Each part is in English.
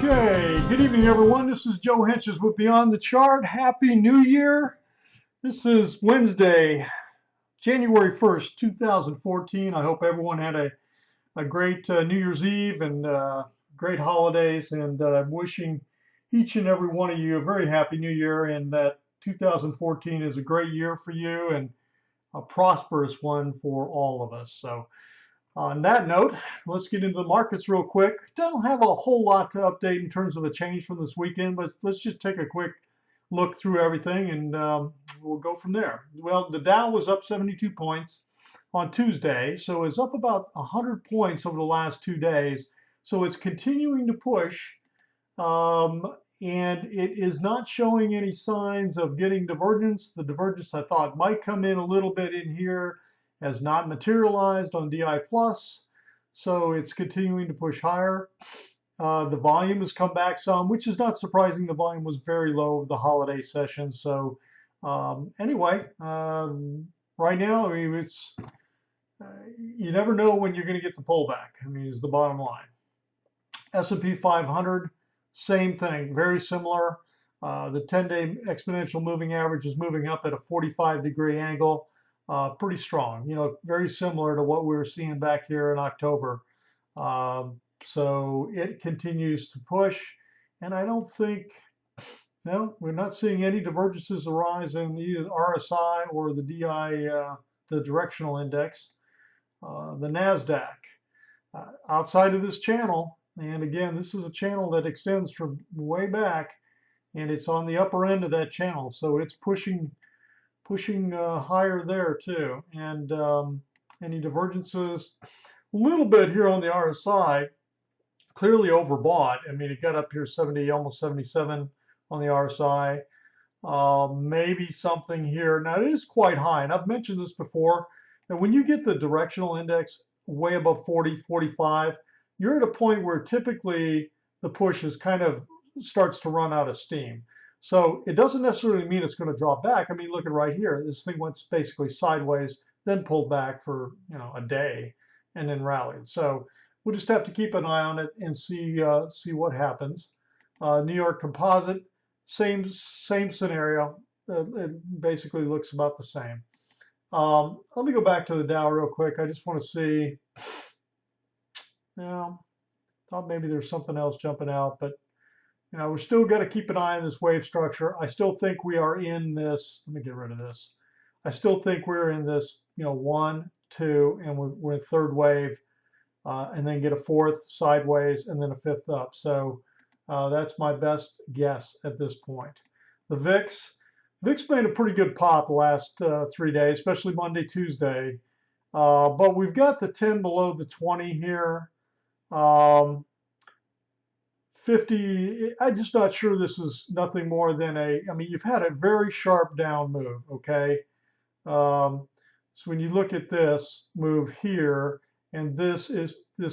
Okay, good evening, everyone. This is Joe Henches with Beyond the Chart. Happy New Year. This is Wednesday, January 1st, 2014. I hope everyone had a great New Year's Eve and great holidays. And I'm wishing each and every one of you a very happy New Year, and that 2014 is a great year for you and a prosperous one for all of us. So, on that note, let's get into the markets real quick. Don't have a whole lot to update in terms of a change from this weekend, but let's just take a quick look through everything and we'll go from there. Well, the Dow was up 72 points on Tuesday, so it's up about 100 points over the last 2 days. So it's continuing to push, and it is not showing any signs of getting divergence. The divergence I thought might come in a little bit in here has not materialized on DI plus, so it's continuing to push higher. The volume has come back some, which is not surprising. The volume was very low over the holiday session. So anyway, right now, I mean, it's you never know when you're going to get the pullback. I mean, is the bottom line. S&P 500, same thing, very similar. The 10-day exponential moving average is moving up at a 45-degree angle. Pretty strong, you know, very similar to what we were seeing back here in October. So it continues to push, and I don't think, no, we're not seeing any divergences arise in either RSI or the DI, the directional index. The NASDAQ, outside of this channel, and again, this is a channel that extends from way back, and it's on the upper end of that channel, so it's pushing higher there too. And any divergences, a little bit here on the RSI, clearly overbought. I mean, it got up here 70, almost 77 on the RSI. Maybe something here. Now, it is quite high, and I've mentioned this before, that when you get the directional index way above 40, 45, you're at a point where typically the push is kind of starts to run out of steam. So it doesn't necessarily mean it's going to drop back. I mean, look at right here. This thing went basically sideways, then pulled back for a day, and then rallied. So we'll just have to keep an eye on it and see what happens. New York Composite, same scenario. It basically looks about the same. Let me go back to the Dow real quick. I just want to see. Thought maybe there's something else jumping out, but we're still got to keep an eye on this wave structure. I still think we are in this. Let me get rid of this. I still think we're in this, 1, 2, and we're in third wave, and then get a fourth sideways, and then a fifth up. So that's my best guess at this point. The VIX made a pretty good pop the last 3 days, especially Monday, Tuesday. But we've got the 10 below the 20 here. 50, I'm just not sure this is nothing more than I mean, you've had a very sharp down move, okay? So when you look at this move here, and this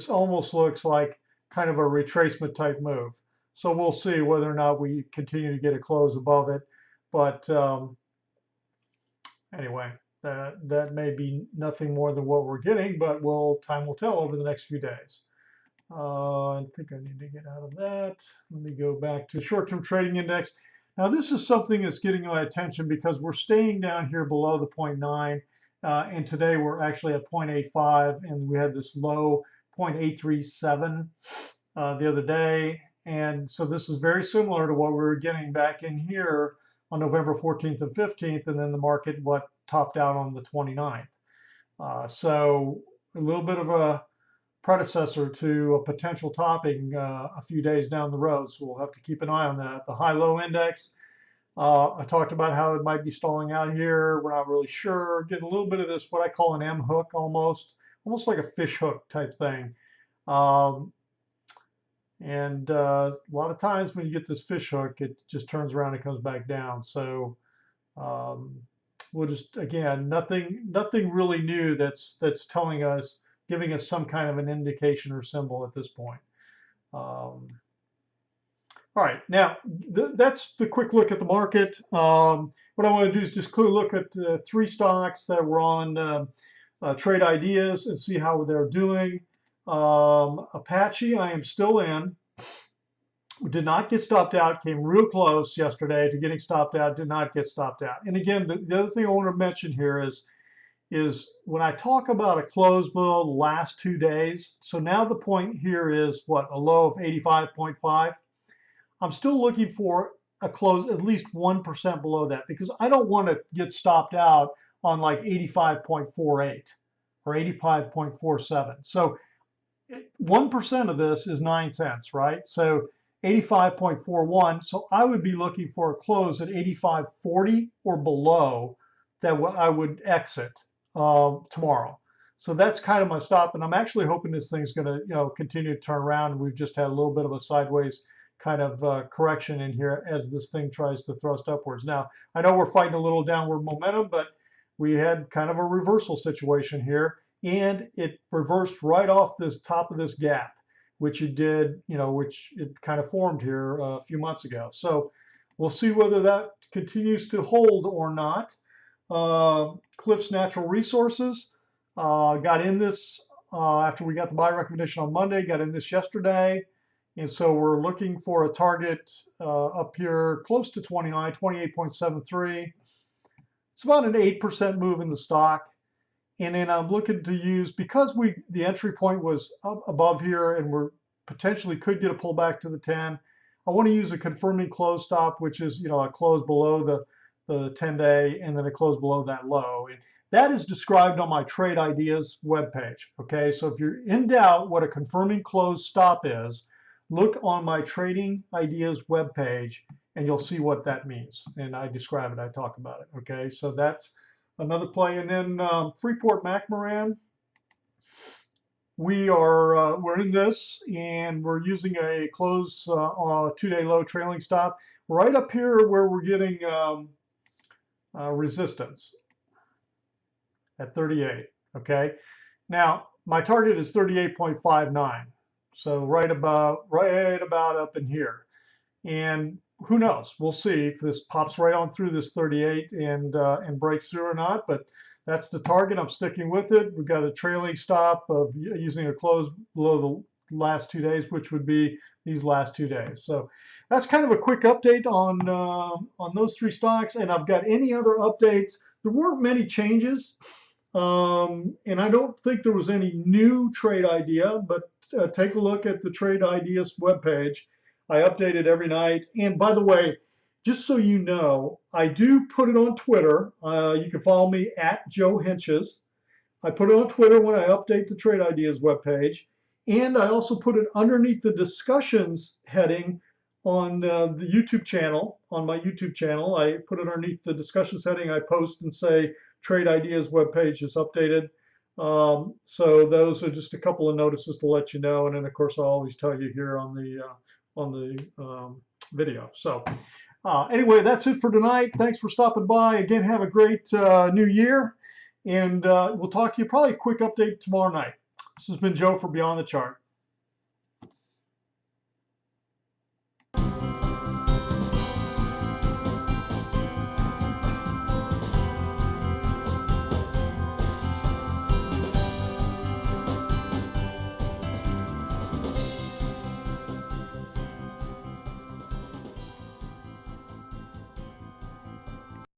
almost looks like kind of a retracement type move. So we'll see whether or not we continue to get a close above it. But anyway, that may be nothing more than what we're getting, but time will tell over the next few days. I think I need to get out of that. Let me go back to short-term trading index. Now this is something that's getting my attention because we're staying down here below the 0.9, and today we're actually at 0.85, and we had this low 0.837 the other day. And so this is very similar to what we were getting back in here on November 14th and 15th, and then the market topped out on the 29th. So a little bit of a predecessor to a potential topping a few days down the road, so we'll have to keep an eye on that. The high-low index, I talked about how it might be stalling out here. We're not really sure. Getting a little bit of this, what I call an M hook, almost like a fish hook type thing. And a lot of times when you get this fish hook, it just turns around and comes back down. So we'll just, again, nothing really new that's telling us, giving us some kind of an indication or symbol at this point. All right, now that's the quick look at the market. What I want to do is just clearly look at 3 stocks that were on Trade Ideas and see how they're doing. Apache, I am still in. We did not get stopped out, came real close yesterday to getting stopped out, did not get stopped out. And again, the other thing I want to mention here is when I talk about a close below the last 2 days, so now the point here is what, a low of 85.5. I'm still looking for a close at least 1% below that because I don't want to get stopped out on like 85.48 or 85.47. So 1% of this is 9 cents, right? So 85.41. So I would be looking for a close at 85.40 or below that I would exit tomorrow. So that's kind of my stop, and I'm actually hoping this thing's going to, continue to turn around. We've just had a little bit of a sideways kind of correction in here as this thing tries to thrust upwards. Now, I know we're fighting a little downward momentum, but we had kind of a reversal situation here, and it reversed right off this top of this gap, which it did, which it kind of formed here a few months ago. So we'll see whether that continues to hold or not. Cliffs Natural Resources got in this after we got the buy recommendation on Monday, got in this yesterday. And so we're looking for a target up here close to 29, 28.73. It's about an 8% move in the stock. And then I'm looking to use, because the entry point was up above here and we're potentially could get a pullback to the 10, I want to use a confirming close stop, which is, a close below the 10-day and then a close below that low. And that is described on my Trade Ideas webpage. Okay, so if you're in doubt what a confirming close stop is, look on my Trading Ideas webpage and you'll see what that means. And I describe it, I talk about it. Okay, so that's another play. And then Freeport-McMoRan, we're in this and we're using a close 2-day low trailing stop right up here where we're getting resistance at 38. Okay, now my target is 38.59. So right about up in here. And who knows? We'll see if this pops right on through this 38 and breaks through or not. But that's the target. I'm sticking with it. We've got a trailing stop of using a close below the last 2 days, which would be these last 2 days. So that's kind of a quick update on those 3 stocks. And I've got any other updates. There weren't many changes. And I don't think there was any new trade idea, but take a look at the Trade Ideas webpage. I update it every night. And by the way, just so you know, I do put it on Twitter. You can follow me at Joe Henches. I put it on Twitter when I update the Trade Ideas webpage. And I also put it underneath the discussions heading on the YouTube channel, on my YouTube channel. I put it underneath the discussions heading. I post and say, Trade Ideas webpage is updated. So those are just a couple of notices to let you know. And then of course I'll always tell you here on the video. So anyway, that's it for tonight. Thanks for stopping by. Again, have a great new year. And we'll talk to you probably a quick update tomorrow night. This has been Joe for Beyond the Chart.